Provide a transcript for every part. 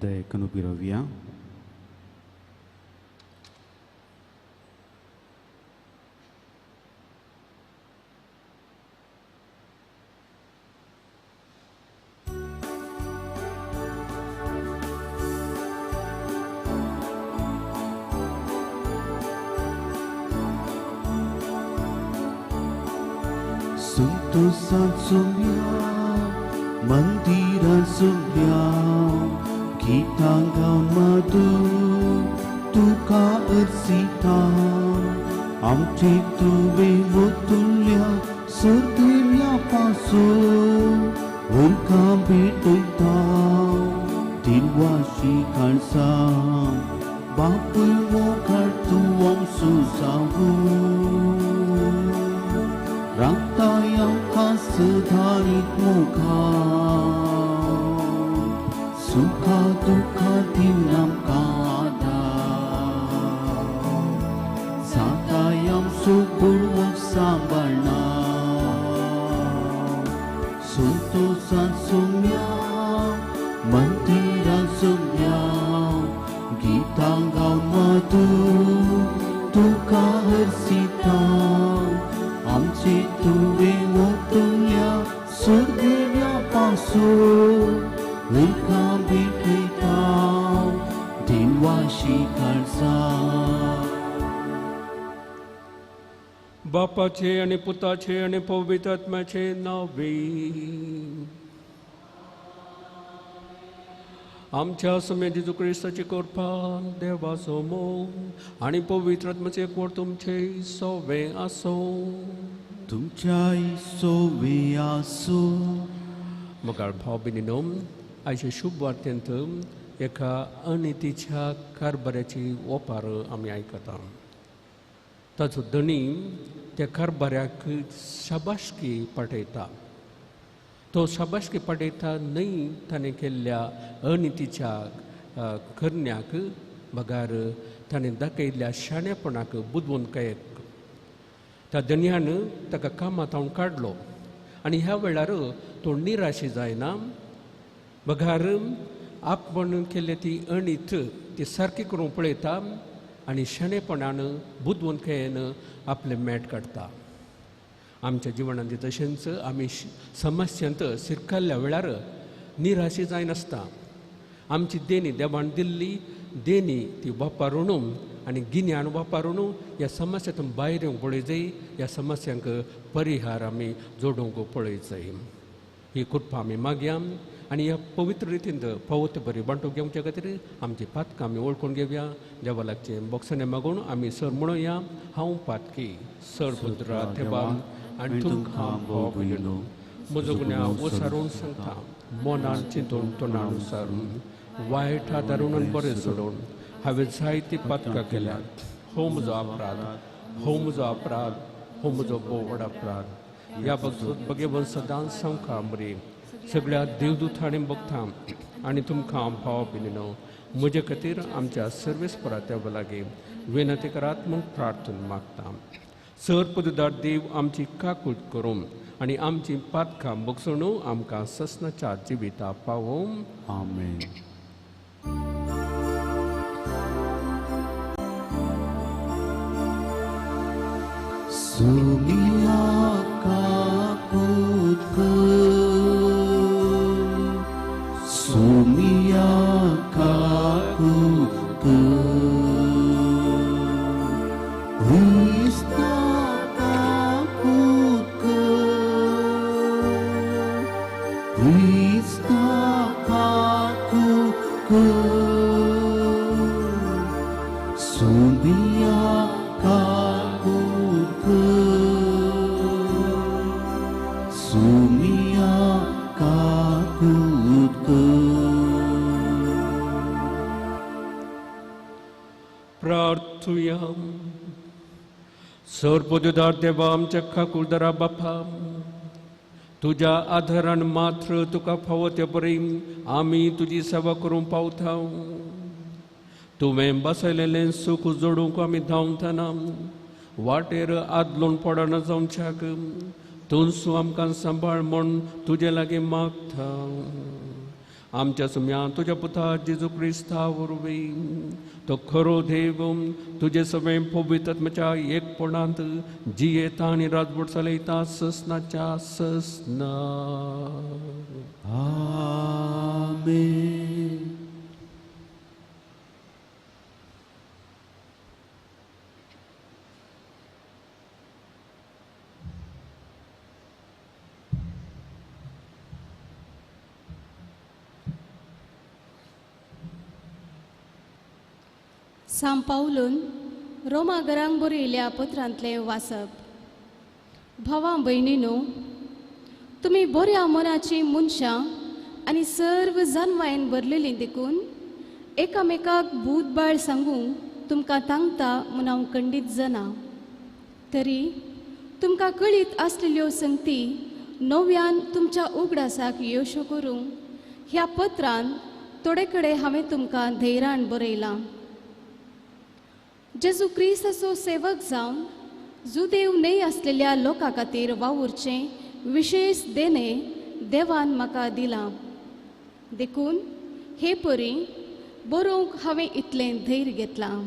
de Canupirovia. Sentosa sumia, mandiran sumia, kita gaun madu, tuka ersita, amci tuwe mutulya, setimya pasu, unka bituta, dilwashi kalsa, bapu mo kartuang susahu. Rata yang kasedharit muka, suka duka dinam kada, sata yang subur sambarna, suntosa sumya, mandiran sumya, gita gaun madu, duka hersita. आमची तुवे मोतुल्या स्वर्गीया पासून विका बिकैता दिनवाशी काळजा बापाचे आणि पुताचे आणि पवित्र आत्म्याचे नावे आमच्या समेत जेजू ख्रिस्ताची कृपा देवासमोर आणि पवित्र आत्म्याचे एकवट तुमचे सोवे असो तुमच्याही सोवे असो मगाळ भाव बिनिनो आयच्या शुभ वार्तेंत एका अनितीच्या कारभाराची ओपार आमी आयकता ताचो धणी त्या कारभाराक शाबासकी पाठयता तो शाबासकी पाठयता न्हय ताणें केल्ल्या अनितीच्या करण्याक बगार ताणें दाखयल्ल्या शाणेपणाक बुदवून कयेक त्या धन्यान ताका कामांत हाडून काडलो आनी ह्या वेळार तो निराशी जायना बगार आपण केल्ली ती अणीत ती सारकी करून पळयता आनी शाणेपणान बुदवून कयेन आपलें मेट काडटा आमच्या जिवनांत तशेंच आमी समस्यांत शिरकल्ल्या वेळार निराशी जायनासता आमची देणी देवान दिल्ली देणी ती वापरून आनी गिन्यान वापरून ह्या समस्यांतून भायर येवंक पळय जाय ह्या समस्यांक परिहार आमी जोडूंक पळय जाय ही कृपा आमी मागया आनी ह्या पवित्र रितीन पवत बरी बांटून घेवच्या खातीर आमची पातकां आमी वळखून घेवया देवालाचे बोक्साने मागून आमी सर म्हणुया हांव पातकी सर पुत्रा देवा आनी तुमकां भोव भयणो म्हजो गुन्यांव वसारून सांगता मनान चिंतून तोंडान विचारून वायट आदारून बरें सोडून हांवें जायती पातकां केल्यात हो म्हजो अपराध हो म्हजो भोव व्हड अपराध ह्या बगेवन सदांच सांगता मरी सगळ्या देवदूतांनी बगता आनी तुमकां भाव भयणो म्हजे खातीर आमच्या सर्वेस्परा देवा लागीं विनंती करात म्हूण प्रार्थना मागता सर पददार देव आमची काकूट करून आनी आमची पातकां बगसण आमकां ससनाच्या जिविता पावों आमेन सुमिया काकूट सुमिया काकूट Krista kakutka Krista kakutka Sumia kakutka Sumia kakutka प्रार्थुया सर पददार देवा आमच्या खाकुरदारा बापा तुज्या आधारान मात्र तुका फावो ते परी आमी तुजी सेवा करूंक पावता तुवें बसयलेलें सूख जोडूंक आमी धांवतना वाटेर आदलून पडना जावच्याक तूं आमकां सांबाळ म्हूण तुजे लागीं मागता आमच्या सुम्या तुझ्या पुता जेजू क्रिस्ता वरवी तो खरो देव तुझे सगळे पवित्रत्माच्या एकपणांत जियेता आणि राजवट चलयता ससनाच्या ससना. आमेन. सांत पावलून रोमागरांक बरयल्या पत्रांतले वाचप. भावां भयणीनो, तुमी बऱ्या मनाची मनशां आनी सर्व जानवायेन भरलेलीं देखून एकामेकाक भूतबाळ सांगूंक तुमकां तांगता म्हूण हांव खंडीत जाना. तरी तुमकां कळीत आसलेल्यो संगती नव्यान तुमच्या उगडासाक येवश्यो करूंक ह्या पत्रान थोडे कडेन हांवें तुमकां धैर्यान बरयलां. जेजू क्रिस्ताचो सेवक जावन जुदेव न्हय आसलेल्या लोकां खातीर वावुरचें विशेष देणे देवान म्हाका दिलां. देखून हे परी बरोवंक हांवें इतलें धैर्य घेतलां.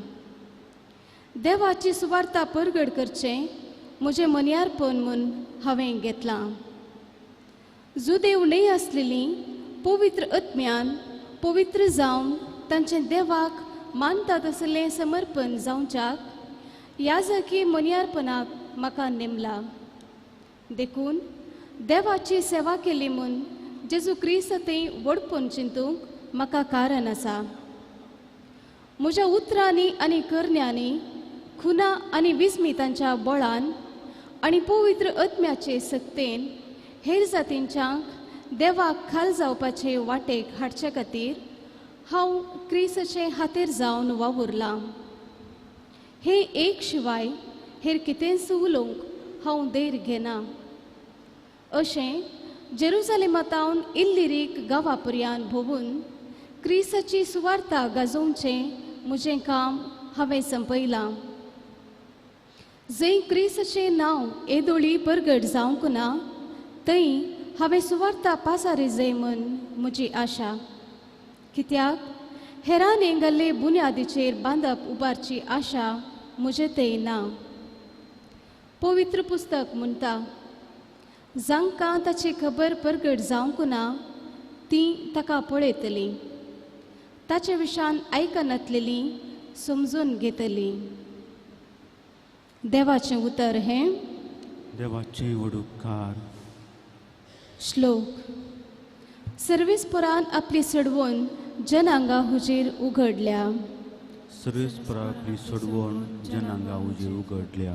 देवाची सुवार्ता परगड करचें म्हजें मन्यारपण म्हूण हांवें घेतलां. जुदेव न्हय आसलेलीं पवित्र आत्म्यान पवित्र जावन तांचें देवाक मानता तसलें समर्पण जावच्याक याजकी मन्यारपणाक म्हाका नेमला. देखून देवाची सेवा केली म्हूण जेजू क्रिस्त थंय व्हडपण चिंतूंक म्हाका कारण आसा. म्हज्या उतरांनी आनी करण्यांनी खुना आनी विस्मितांच्या बळान आनी पवित्र आत्म्याचे सक्तेन हेर जातींच्यांक देवाक खाल जावपाचे वाटेक हाडचे खातीर हांव क्रिस्ताचे हातेर जावन वावुरलां. हे एक शिवाय हेर कितेंच उलोवंक हांव धैर्य घेना. अशें जेरुसालेमांतावन इल्लिरीक गांवां पर्यंत भोंवून क्रिस्ताची सुवार्ता गाजोवचें म्हजें काम हांवें संपयलां. जंय क्रिस्ताचें नांव येदोळी परगट जावंक ना थंय हांवें सुवार्ता पासारी जाय म्हूण म्हजी आशा. कित्याक हेरांनी घाल्ले बुन्यादीचेर बांदप उबारची आशा म्हजे थंय ना. पवित्र पुस्तक म्हणटा, जांकां ताची खबर परगट जावंक ना तीं ताका पळयतलीं, ताचे विशान आयकनातलेलीं समजून घेतलीं. देवाचें उतर हें. देवाचें वडुपकार. श्लोक. सर्वेस्परान आपली सडवण जनांगा हुजेर उघडल्या. सर्वेस्पराक आपली सोडवण जनांगा उजेर उगडल्या.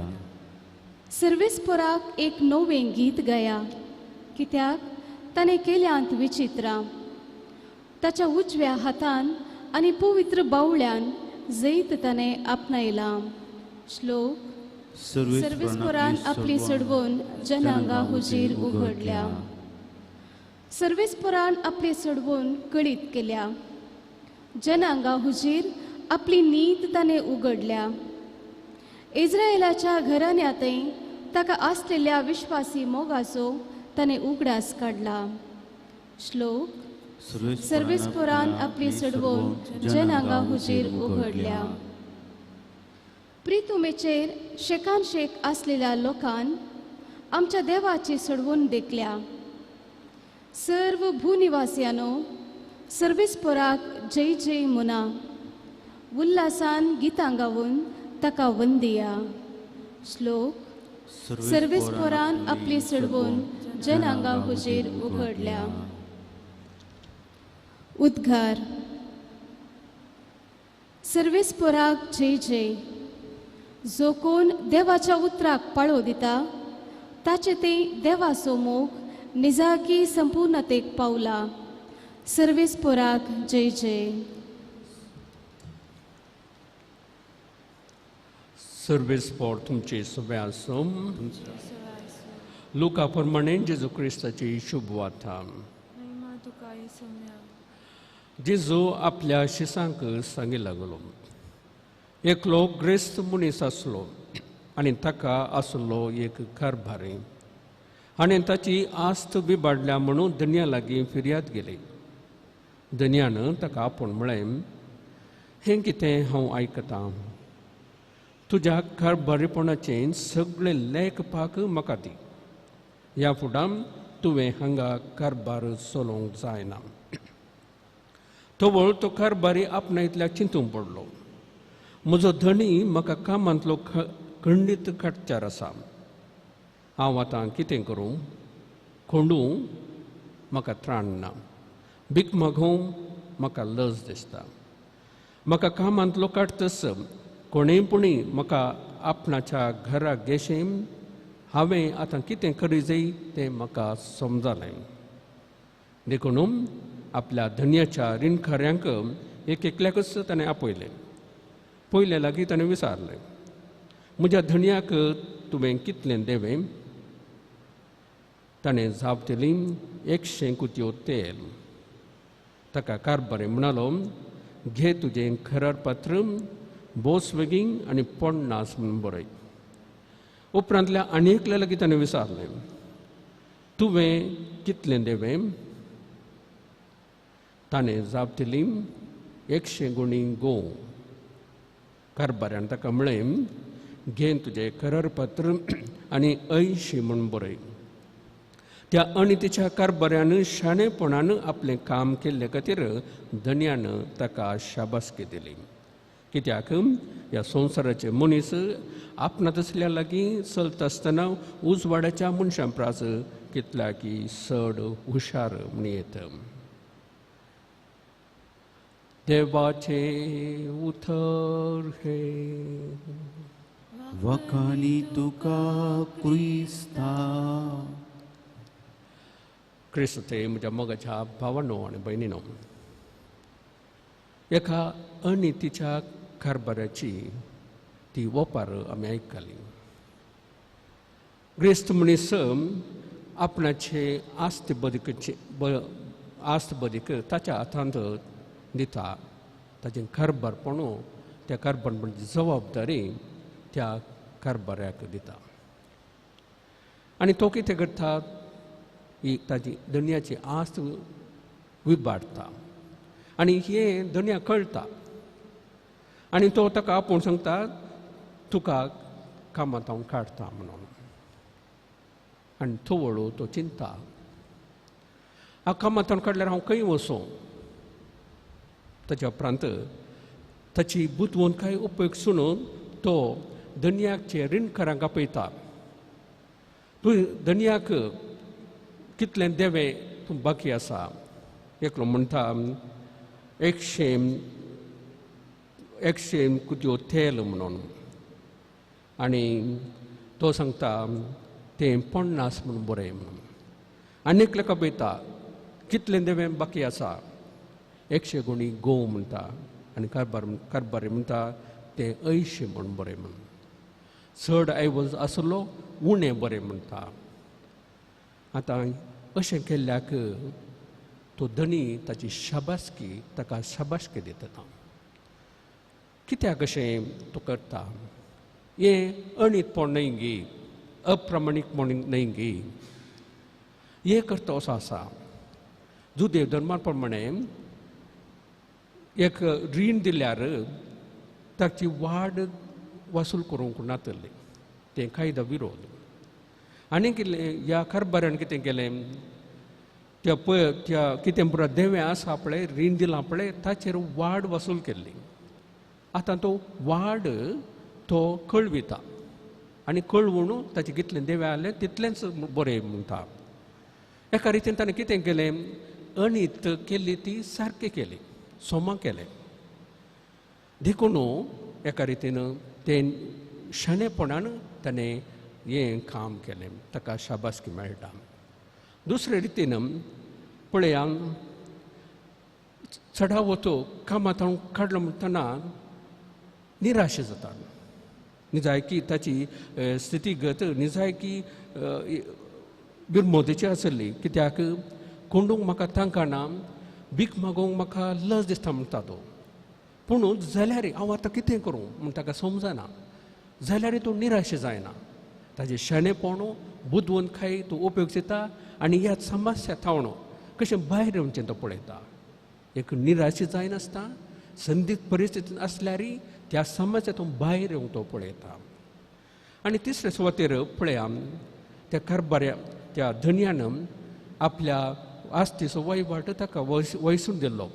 सर्वेस्पराक एक नवें गीत गाया, कित्याक ताणें केल्यांत विचित्रां. ताच्या उजव्या हातान आनी पवित्र बावळ्यान जैत ताणें आपणायलां. श्लोक. सर्वेस्परान आपली सडवण जनांगा हुजेर उघडल्या. सर्वेस्परान आपली सडवण कळीत केल्या. जनांगा हुजीर आपली नीत ताणें उगडल्या. इस्रायेलाच्या घराण्यांतय ताका आसलेल्या विश्वासी मोगाचो ताणें उगडास काडला. श्लोक. सर्वेस्परान आपली सडवण जनांगा हुजीर उगडल्या. प्रितुमेचेर शेकान शेक आसलेल्या लोकान आमच्या देवाची सडवण देखल्या. सर्व भूनिवासियानो, सर्वेस्पराक जय जय म्हणा. उल्हासान गितां गावून ताका वंदिया. श्लोक. सर्वेस्परान आपली सडवण जनांगा हुजेर उघडल्या. उद्गार. सर्वेस्पराक जय जय. जो कोण देवाच्या उतराक पाळो दिता ताचे ते देवाचो मोग निजाकी संपूर्णतेक पावला. सर्वेस्पराक जय जय. सर्वेस्पर तुमचे सगळे आसूं. लुका प्रमाणे जेजू क्रिस्ताची शुभ वार्ता. जेजू आपल्या शिसांक सांगी लागलो. एकलो ग्रेस्त मनीस आसलो आनी ताका आसलो एक कारभारी. आनी ताची आस्त बिबाडल्या म्हणून धन्या लागीं फिर्याद गेली. धन्यान ताका आपूण म्हळें, हें कितें हांव आयकतां, तुज्या कारभारीपणाचें सगळें लेखपाक म्हाका दी. ह्या फुडां तुवें हांगा कारभार चलोवंक जायना. तोवळ तो कारभारी आपणायतल्याक चिंतूंक पडलो. म्हजो धणी म्हाका कामांतलो खंडीत काडच्यार आसा. हांव आतां कितें करूं? खोंडूं म्हाका त्राण ना. भीक मागूं म्हाका लज दिसता. म्हाका कामांतलो काडटस कोणेंपुणी म्हाका आपणाच्या घराक गेशें. हांवें आतां कितें करी जाय तें म्हाका समजलें. देखून आपल्या धन्याच्या रिणकाऱ्यांक एक एकल्याकच ताणें आपयलें. पयले लागीं ताणें विचारलें, म्हज्या धन्याक तुवें कितलें देवें? ताणें जाप दिली, 100 कुतयो तेल. ताका कारभारी म्हणालो, घे तुजें करारपत्र, बोस बेगीन आनी पडनास म्हूण बरय. उपरांतल्या आनी एकल्या लागीं ताणें विचारलें, तुवें कितलें देवें? ताणें जाप दिली, 100 गुणी गो. कारभाऱ्यान ताका म्हळें, घे तुजें करारपत्र आनी 80 म्हूण बरय. त्या अनितीच्या कारभाऱ्यान शाणेपणान आपलें काम केल्ले खातीर धन्यान ताका शाबासकी दिली. कित्याक ह्या संवसाराचे मनीस आपणात असल्या लागीं चलता आसतना उजवाड्याच्या मनशां प्रास कितल्याकी चड हुशार म्हूण येता. देवाचे उतर हे वखाणी तुका क्रिस्ता. क्रिस्ते म्हज्या मोगाच्या भावांनो आनी भयणींनो, एका अनितीच्या कारभाराची ती ओपार आमी आयकली. ग्रेस्त मनीस आपणाचे आस्त बदीक ताच्या हातांत दिता. ताचें कारभारपणू, त्या कारभारपणाची जबाबदारी त्या कारभाऱ्याक दिता. आनी तो कितें करता? ही ताची धन्याची आस्त विबाडटा. आनी हें धन्या कळटा. आनी तो ताका आपूण सांगता, तुका कामांत हांव काडटा म्हणून. आनी तो वळू तो चिंता, हांव कामांत काडल्यार हांव खंय वचूं? ताच्या उपरांत ताची बुदवंतकाय उपयोग सुणून तो धन्याचे रिणकारांक आपयता. तूं धन्याक कितलें देवें तूं बाकी आसा? एकलो म्हणटा, 100 कुतयो तेल म्हणून. आनी तो सांगता, तें 50 म्हणून बरय म्हणून. आनी एकल्याक आपयता, कितलें देवें बाकी आसा? 100 गुणी गो म्हणटा. आनी कारभारी म्हणटा, तें 80 म्हणून बरें म्हणून. चड आयवज आसलो उणें बरें म्हणटा. आतां अशें केल्ल्याक तो धनी ताची शाबासकी ताका शाबासकी दिता. कित्याक अशें तो करता? हें अणितपण न्हय गे, अप्रामाणीकपण न्हय गे. हे करता असो आसा. जुदेव धर्मा प्रमाणे एक रीण दिल्यार ताची वाड वसूल करूंक नातली. तें कायदा विरोध. आनी कितें ह्या कारभाऱ्यान कितें केलें? त्या कितें पुरो देवें आसा पळय, रीण दिलां पळय, ताचेर वाड वसूल केल्ली. आतां तो वाड तो कळविता. आनी कळवून ताचें कितलें देवें आहलें तितलेंच बरें म्हणटा. एका रितीन ताणें कितें केलें? अणीत केल्ली ती सारकी केली, सोमां केलें. देखून एका रितीन तें शाणेपणान ताणें हें काम केलें. ताका शाबासकी मेळटा. दुसरे रितीन पळया, चडा वतो कामांत हांव काडलो म्हणटना निराश जाता. निजायकी ताची स्थितीगत निजायकी बिरमोदेची आसली. कित्याक कोंडूंक म्हाका तांकाना, भीक मागोवंक म्हाका लज दिसता म्हणटा तो. पूण जाल्यार हांव आतां कितें करूं म्हूण ताका समजना. जाल्यार तो निराश जायना. ताजें शाणेपण बुदवंतकाय तो उपयोग जाता. आनी ह्या समस्या थावण कशें भायर येवचें तो पळयता. एक निराशी जायनासता संदीत परिस्थितीत असल्यारी त्या समस्येतून भायर येवंक तो पळयता. आनी तिसरे सुवातेर पळया त्या कारभाऱ्या त्या धन्यान आपल्या आस्तीचो वैवाट ताका वयसून दिल्लो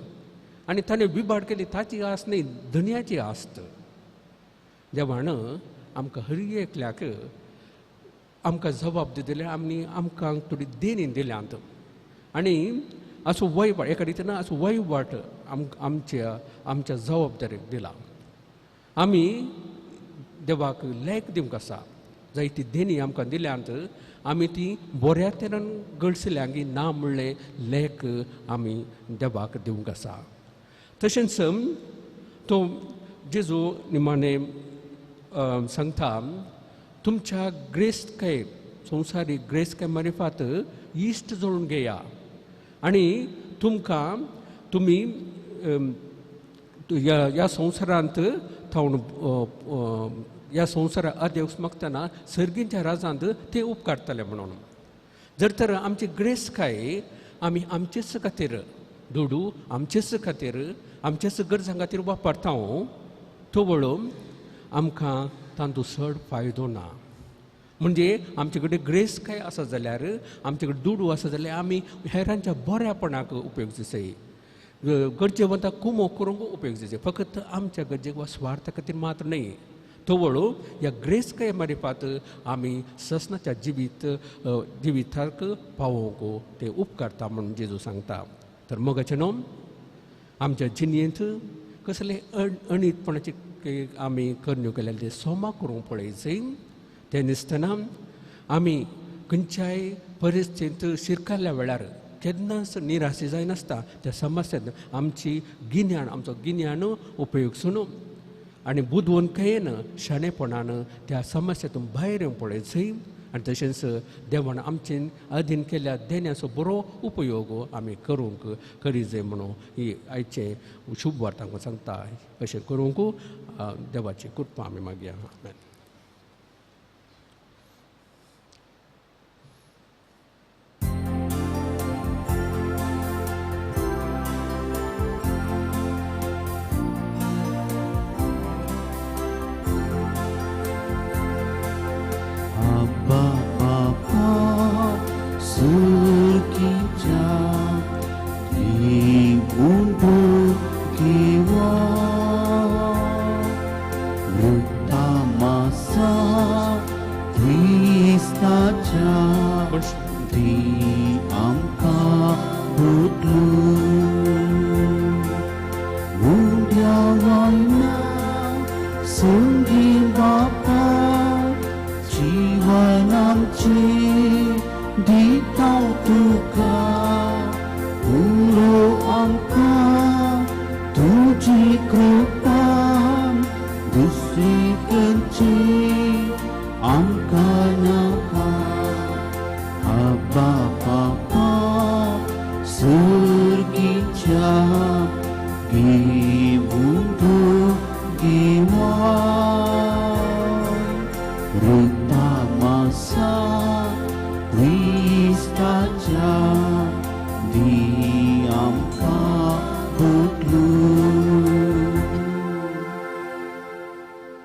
आनी ताणें विभाड केली. ताची आस्त न्ही, धन्याची आस्त. देवान आमकां हर एकल्याक आमकां जबाब दिले आमी आमकां थोडी देणी दिल्यांत आनी असो वैवाट एका रितीन असो वैवाट आमच्या जबाबदारेक दिला. आमी देवाक लायक दिवंक आसा. जायती देणी आमकां दिल्यांत आमी ती बऱ्या तरेन गळसल्यांगी ना म्हणलें लेख आमी देवाक दिवंक आसा. तशेंच तो जेजू निमाणे सांगता तुमच्या ग्रेस्तकाय संवसारीक ग्रेस्तकाय मारिफात इश्ट जोडून घेया आनी तुमकां तुमी ह्या संवसारांत थावन ह्या संवसाराक अदेवस मागतना सर्गींच्या राजांत ते उपकारतले म्हणून. जर तर आमची ग्रेस्तकाय आमी आमचेच खातीर दुडू आमचेच खातीर आमचेच गरजां खातीर वापरता तो वळो आमकां तांचो चड फायदो ना. म्हणजे आमचे कडेन ग्रेस्तकाय आसा जाल्यार आमचे कडेन दुडू आसा जाल्यार आमी हेरांच्या बऱ्यापणाक उपयोग जाय. गरजेवंताक कुमो करूंक उपयोग जाय. फकत आमच्या गरजेक वा स्वार्था खातीर मात्र न्ही. तो वळो ह्या ग्रेस्तकाय मारिफात आमी ससनाच्या जिविताक पावोवंक ते उपकारता म्हणून जेजू सांगता. तर मोगाचे न्हू आमच्या जिणेंत कसले अणीतपणाचे आमी कर्ण्यो केलेले ते सोमा करूंक पळयचे. ते दिसतना आमी खंयच्याय परिस्थितींत शिरकाल्ल्या वेळार केन्नाच निराशी जायनासता. त्या समस्येंत आमची आमचो गिन्यान उपयोगसून आनी बुदवंतकायेन शाणेपणान त्या समस्येतून भायर येवंक पळयचें. आनी तशेंच देवान आमचे अधीन केल्या देण्याचो बरो उपयोग आमी करूंक करी जाय म्हणून ही आयचे शुभ वार्तांक सांगता. अशें करूंक देवाची कृपा आमी मागया. आमेन.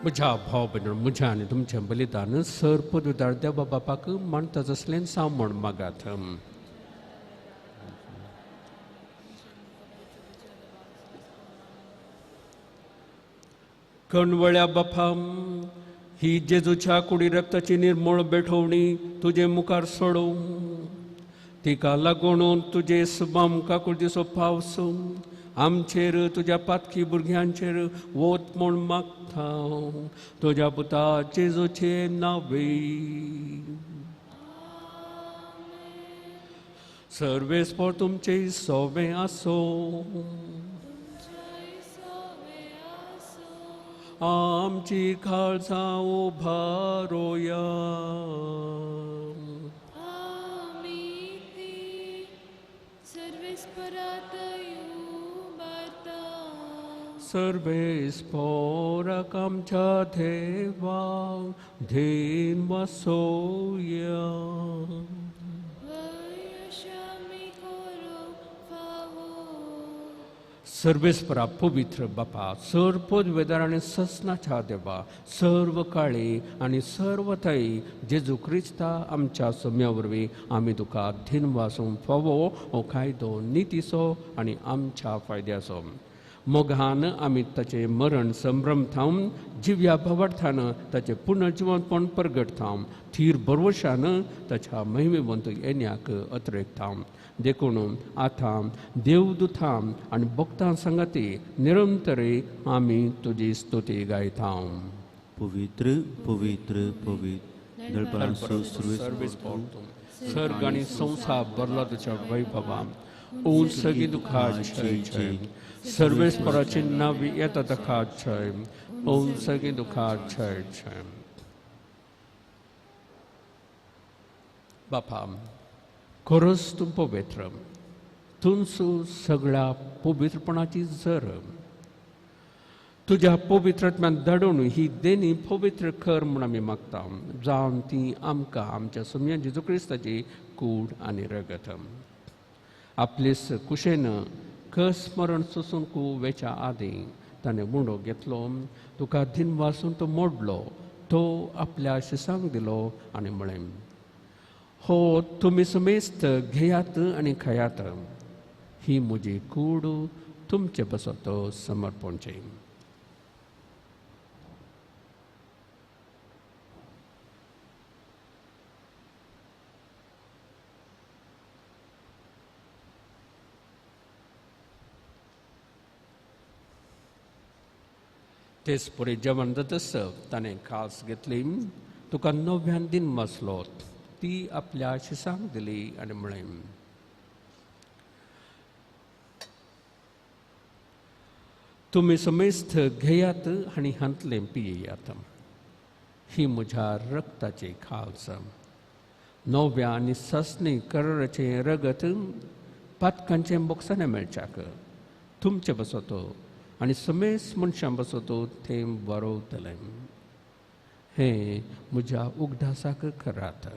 म्हज्या भाव भयण म्हज्या आनी तुमचें बलिदान सर पदवीदार देवा बापाक मानता तसलें सामण मागात. कणवळ्या बापा ही जेजूच्या कुडी रक्ताची निर्मळ बेठवणी तुजे मुखार सोडूं. तिका लागून तुजे सुबाम काकूळ दिसो पावस आमचेर तुज्या पातकी भुरग्यांचेर वोत म्हूण मागता तुज्या पुता जेजूचे नांवे. सर्वेस्पर तुमचे सोवे आसो. आमची काळजां उबारोया. सर्वेस्पराक आमच्या देवा धेन वासोया. सर्वेस्परा पवित्र बापा, सर्व वेदार आनी ससनाच्या देवा, सर्व काळी आनी सर्व थंय जेजू क्रिस्ता आमच्या सम्या वरवीं आमी तुका दिनवासून फावो हो कायदो नितीचो आनी आमच्या फायद्याचो. मोगान आमी ताचे मरण संभ्रम थावन जिव्या भावार्थान ताचे पुनर्जीवनपण परगट थावन थीर भरवशान ताच्या महिमेवंत येण्याक अत्रेक थावन देखून आतां देवदूतां आनी भक्तां संगती निरंतरी आमी तुजी स्तुती गायता. पवित्र पवित्र पवित्र दळपरांचो सर्वेस सर्ग आनी संसार भरला तुज्या वैभवान. ओ सगळी दुखा जय जय. सर्वेस्पराची नावी येता ताका जय. ओ सगळी दुखा जय जय. बापा, खरोच तूं पवित्र, तूंच सगळ्या पवित्रपणाची जर. तुज्या पवित्रत्म्यान धाडून ही देणी पवित्र कर म्हूण आमी मागता, जावन ती आमकां आमच्या सम्या जेजू क्रिस्ताची कूड आनी रगत. आपलेस कुशेन स्मरण सुसून वेच्या आदीं ताणें मुंडो घेतलो, तुका दिन वासून तो मोडलो, तो आपल्या शिसांक दिलो आनी म्हळें, हो तुमी समेस्त घेयात आनी खायात, ही म्हजी कूड तुमचे बसत समर्पणचे. तेच पुरे जेवण जातस ताणें खास घेतली, तुका नव्यान दिन मसलो, ती आपल्या शिसांक दिली आनी म्हळें, तुमी समेस्त घेयात आनी हांतलें पियेयात, ही म्हज्या रक्ताची खास. नव्या आनी ससनी कराराचें रगत पातकांचें बोक्सांनी मेळच्याक तुमचे बसत आनी समेस्त मनशां बसत थेंब वारोवतलें. हें म्हज्या उगडासाक करात.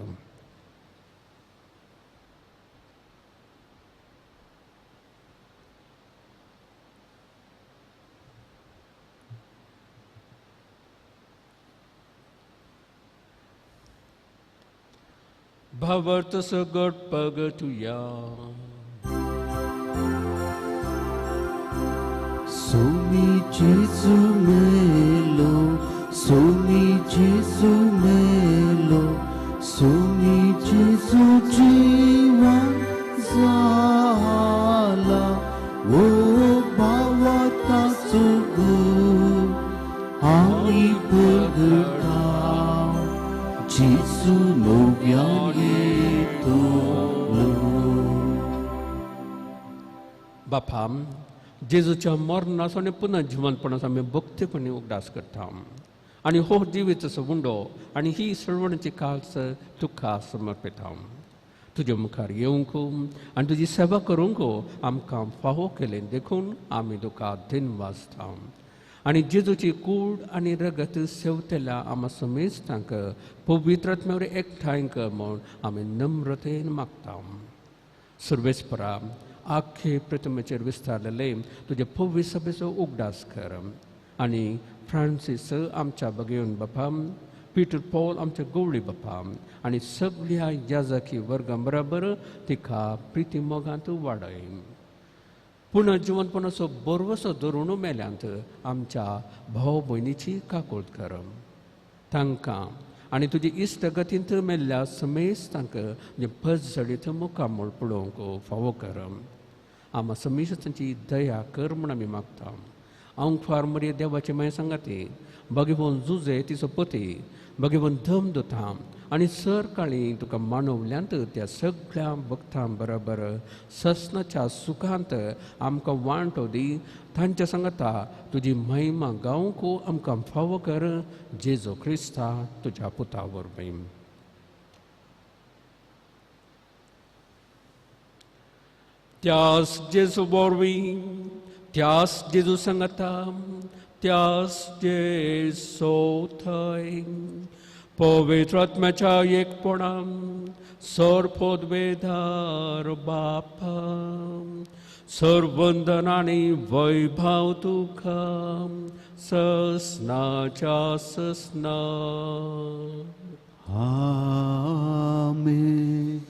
भावार्थ सगट पग तुया. सोमी जेजू मेलो, सोमी जेजू मेलो, सोमी जेजू जीवन जाला. ओ बाबा ताचो गूण आमी बगडा, जेजू नव्यान येतलो. बापा, जेजूच्या मरणाचो आनी पुनर्जीवनपणाचो आमी भक्तीपणी उगडास करता आनी हो जिवीचो उंडो आनी ही सळवणीची कास तुका समर्पिता. तुजे मुखार येवंक आनी तुजी सेवा करूंक आमकां फावो केलें देखून आमी तुका दिनवासता. आनी जेजूची कूड आनी रगत सेवतेल्या आमा समेस्तांक पवित्रत्म्यावर एकठांय कर म्हूण आमी नम्रतेन मागता. सर्वेस्परा, आख्खे प्रतिमेचेर विस्तारलेले तुजे पवित्र सभेचो उगडास कर आनी फ्रांसीस आमच्या भगिवन बापा, पीटर पॉल आमच्या गवळी बापा आनी सगळ्या याजकी वर्गां बरोबर तिका प्रिती मोगांत वाडय. पुनर्जीवनपणाचो बरवसो धरून मेल्यांत आमच्या भाव भयणीची काकूळट कर. तांकां आनी तुजी इश्ट गतींत मेल्ल्या समेस्तांक पजडीत मुखामोळ पळोवंक फावो कर. आमा समेस्तांची दया कर म्हूण आमी मागता. आंकवार मरिये देवाची माय सांगाती, भगिवन जुजे तिचो पती, भगिवन धमदुतां आनी सर काळी तुका मानवल्यांत त्या सगळ्या भक्तां बरोबर ससनाच्या सुखांत आमकां वांटो दी. तांच्या सांगता तुजी महिमा गावंक आमकां फावो कर. जेजू क्रिस्ता तुज्या पुता वरवीं. त्यास जेजू वरवीं, त्यास जेजू सांगता, त्यास जेजू थंय पवित्र आत्म्याच्या एकपणान सरपद वेदार बापा, सर्वंदन आणि वैभव तुका ससनाच्या ससना. आमेन.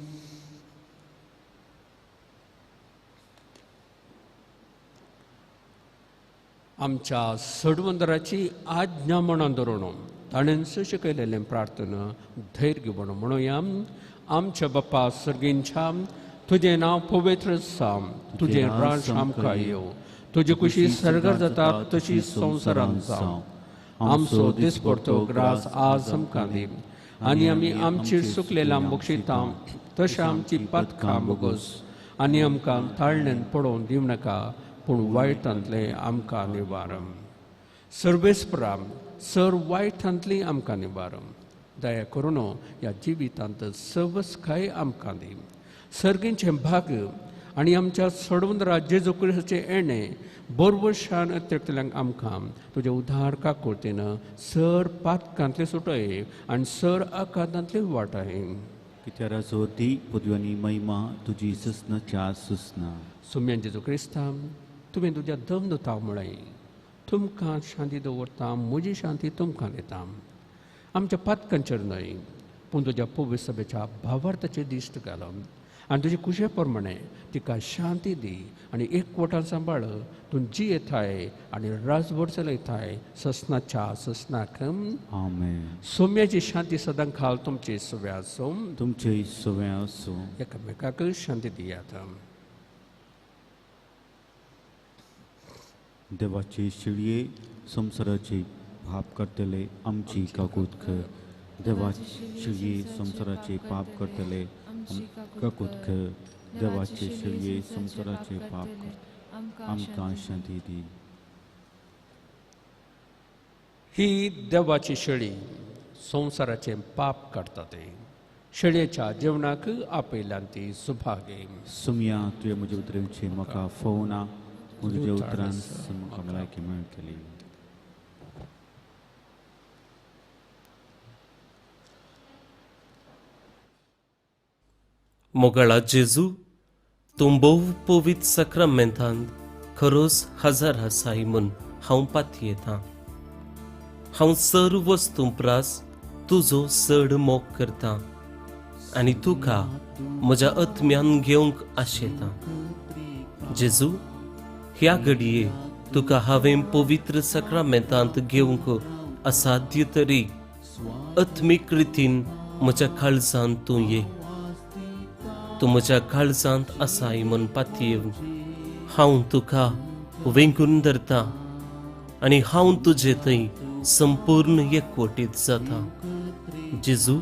आमच्या सडवंदराची आज्ञा म्हणून धरून ताणें सशें केलेलें प्रार्थना धैर्य म्हणून म्हणूया. आमच्या बाप्पा सर्गींच्या तुझें नांव पवित्र साम, तुझें राज आमकां येवं, तुजी कुशी सर्गार जाता तशी संवसारांत जावं. आमचो दिसपडटो ग्रास आज आमकां दी, आनी आमी आमचेर सुकलेलां बक्षिता तशें आमची पातकां बोगोस, आनी आमकां ताळणेन पडोवन दिवं नाका, पूण वायटांतले आमकां निवारम. सर्वेस्परा सर वायटांतली आमकां निवारम. दया करून ह्या जिवितांत सवस्काय आमकां दी. सर्गींचें भाग्य आनी आमच्या सडवंदरा जेजू क्रिस्ताचें येणें बरोबरशान तेकतल्यांक आमकां तुजे उद्धार काकुळतेन सर पातकांतले सुटय आनी सर आकांतांतले वाटाय. कित्याक सोदी पुद्वानी महिमा तुजी ससनाच्या सुसना. सुम्यान जेजू क्रिस्ता तुवें तुज्या दमदुतां म्हळें, तुमकां शांती दवरता, म्हजी शांती तुमकां दिता. आमच्या पातकांचेर न्हय, पूण तुज्या पवित्र सभेच्या भावार्थाचेर दिश्ट घाल आनी तुजे कुशे प्रमाणे तिका शांती दी आनी एकवटान सांबाळ. तूं जी येताय आनी राजभर चलयताय ससनाच्या ससनाक. आमेन. सोम्याची शांती सदां खाल तुमचे सव्या आसूं. तुमचे सवय असो. एकामेकाक शांती दियात. देवाचे शिळये संसाराचे पाप करतले आमची काकूत कर. देवाचे शिळये संसाराचे पाप करतले काकूत कर. देवाचे शिळये संसाराचे पाप कर आमकां शांती दी. ही देवाची शेळी संसाराचे पाप काडटा ते. शेळयेच्या जेवणाक आपयल्यान ती सुभागे. सुमया तुवें म्हजे उतरांचे म्हाका फोवना, म्हज्या उतरान म्हाका भलायकी मेळ केली. मोगाळा जेजू, तूं भोव पवित्र सक्रामेंतांत खरोच हजार आसाय म्हूण हांव पाती येतां. हांव सर्व वस्तू प्रास तुजो चड मोग करतां आनी तुका म्हज्या आत्म्यान घेवंक आशेतां. जेजू, ह्या घडये तुका हांवें पवित्र सक्रामेंतांत घेवंक असाध्य तरी आत्मीक रितीन म्हज्या काळजांत तूं ये. तूं म्हज्या काळजांत आसाय म्हूण पातयेवन हांव तुका वेंगून धरतां आनी हांव तुजे थंय संपूर्ण एकवटीत जाता. जेजू,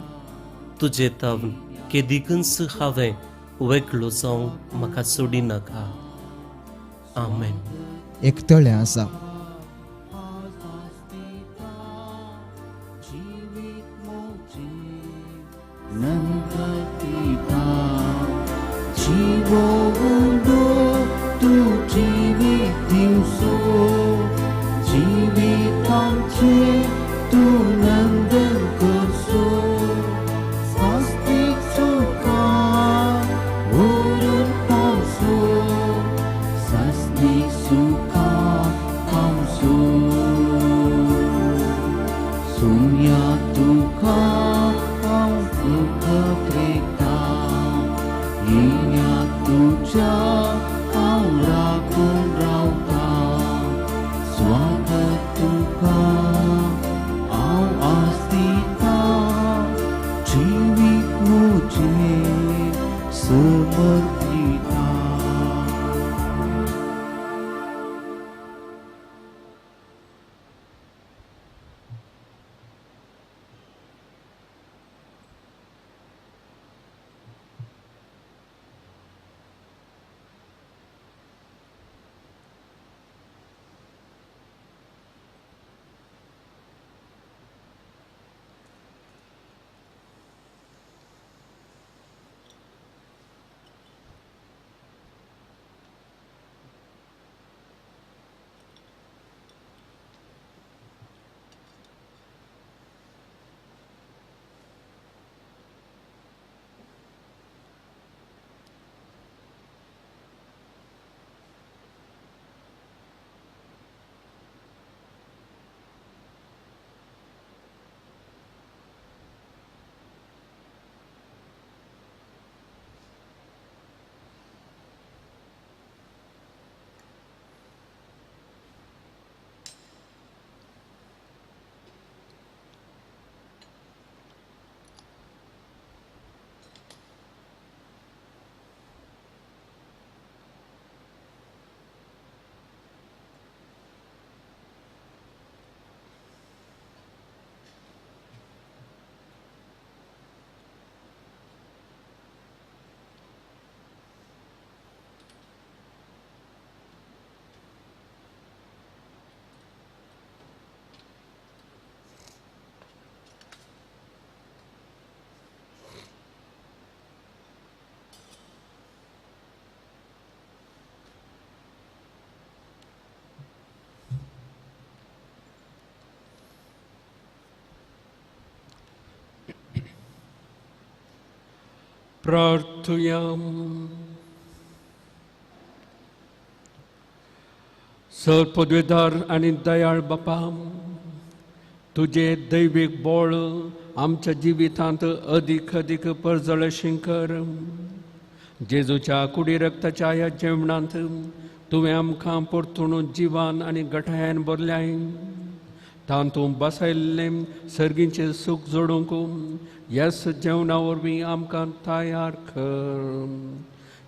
तुजे तावन केदिकच हांवें वेगळो जावंक म्हाका सोडी नाका. आमेन. एकतळे आसा. प्रार्थुया. सर पदवीधर आणि दयाळ बापा, तुझे दैविक बोळ आमच्या जिवितांत अधिक अधिक परजळशीं कर. जेजूच्या कुडी रक्ताच्या ह्या जेवणांत तुवें आमकां परतून जिवान आनी गठायान भरल्याय. तातूंत बसयल्लें सर्गीचें सूख जोडूंक ह्याच जेवणा वरवीं आमकां तयार कर.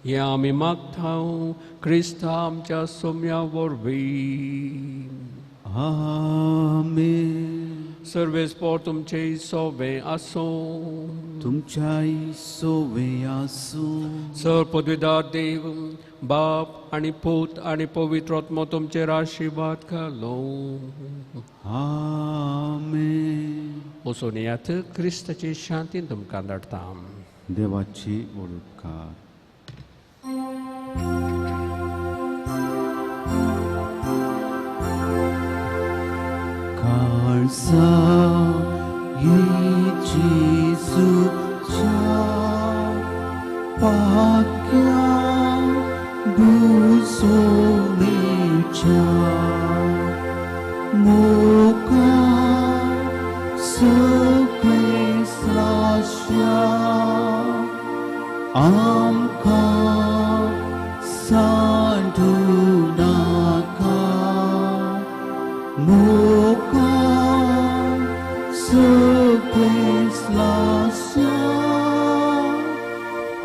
हें आमी मागता क्रिस्ता आमच्या सोम्या वरवीं. आमेन. सर्वेस्पोर तुमचे सोबे आसूं. तुमच्याय सोवे आसूं. सर पदवीदार देव, बाप आणि पूत आणि पवित्र आत्मा तुमचेर आशिर्वाद घालो. आमेन. वचून येयात, क्रिस्ताची शांतीन तुमकां धाडटा. देवाची वळखकार. काळजा येशूच्या पाक्या बुजोनेच्या मोगान सगळे साश्या आमकां सांडू नाका. मोगान सगळे साश्या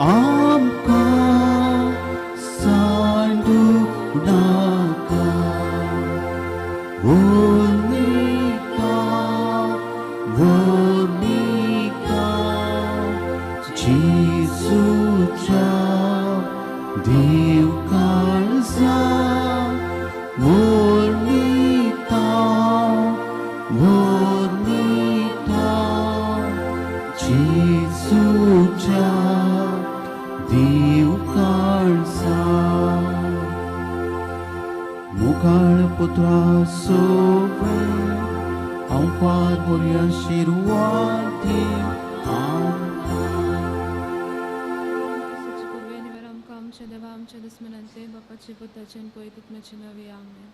आमकां सांडू नाका. वोनिका वोनिका जेजूच्या देव काळजा. वोनिका वोनिका जेजूच्या देव काळजा. मुखार पुत्रा सोवे हांव पार बरी आशिर्वाद आमच्या देवा आमच्या दुस्मनांतले बापाचे पुताचे आणि पवित्र आत्म्याचे नावे आमेन.